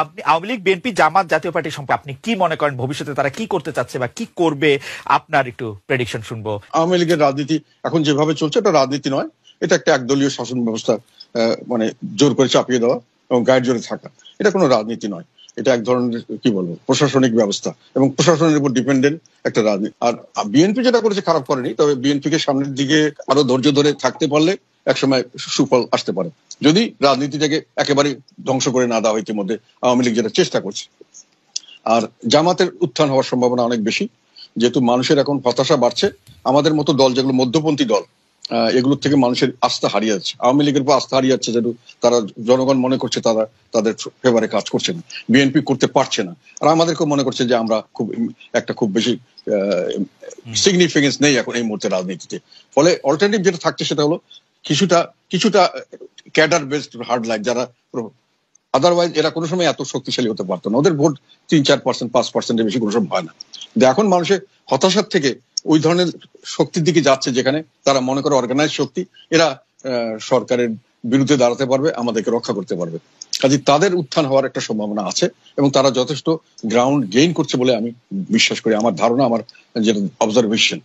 আপনি আওয়ামী লীগ, বিএনপি, জামাত, জাতীয় পার্টি সম্পর্কে আপনি কি মনে করেন ভবিষ্যতে তারা কি করতে চাচ্ছে বা কি করবে? আপনার একটু প্রেডিকশন শুনবো। আওয়ামী লীগের রাজনীতি এখন যেভাবে চলছে এটা রাজনীতি নয়, এটা একটা একদলীয় শাসন ব্যবস্থা, মানে জোর করে চাপিয়ে দেওয়া এবং গায়ের জোরে থাকা। এটা কোনো রাজনীতি নয়, এটা এক ধরনের কি বলবো প্রশাসনিক ব্যবস্থা এবং প্রশাসনের উপর ডিপেন্ডেন্ট একটা রাজনীতি। আর বিএনপি যেটা করেছে খারাপ করেনি, তবে বিএনপি কে সামনের দিকে আরো ধৈর্য ধরে থাকতে পারলে একসময় সুফল আসতে পারে, যদি রাজনীতিটাকে একেবারে ধ্বংস করে না দেওয়া হয় ইতিমধ্যে আওয়ামী লীগ যেটা চেষ্টা করছে। আর জামাতের উত্থান হওয়ার সম্ভাবনা অনেক বেশি, যেহেতু মানুষের এখন হতাশা বাড়ছে। আমাদের মতো দল যেগুলো মধ্যপন্থী দল, এগুলোর থেকে মানুষের আস্থা হারিয়ে যাচ্ছে, আওয়ামী লীগের উপর আস্থা হারিয়ে যাচ্ছে, যেহেতু তারা জনগণ মনে করছে তারা তাদের ফেভারে কাজ করছে না, বিএনপি করতে পারছে না। আর আমাদেরকেও মনে করছে যে আমরা খুব বেশি সিগনিফিকেন্স নেই এখন এই মুহূর্তে রাজনীতিতে। ফলে অল্টারনেটিভ যেটা থাকছে সেটা হলো কিছুটা ক্যাডার বেসড হার্ড লাইন, যারা আদারওয়াইজ এরা কোনো সময় এত শক্তিশালী হতে পারতো না। ওদের ভোট 3-4%, 5%-এর বেশি কোনো সময় হয় না। এখন মানুষের হতাশার থেকে ওই ধরনের শক্তির দিকে যাচ্ছে যেখানে তারা মনে করে অর্গানাইজ শক্তি, এরা সরকারের বিরুদ্ধে দাঁড়াতে পারবে, আমাদেরকে রক্ষা করতে পারবে। কাজে তাদের উত্থান হওয়ার একটা সম্ভাবনা আছে এবং তারা যথেষ্ট গ্রাউন্ড গেইন করছে বলে আমি বিশ্বাস করি, আমার ধারণা, আমার যেটা অবজারভেশন।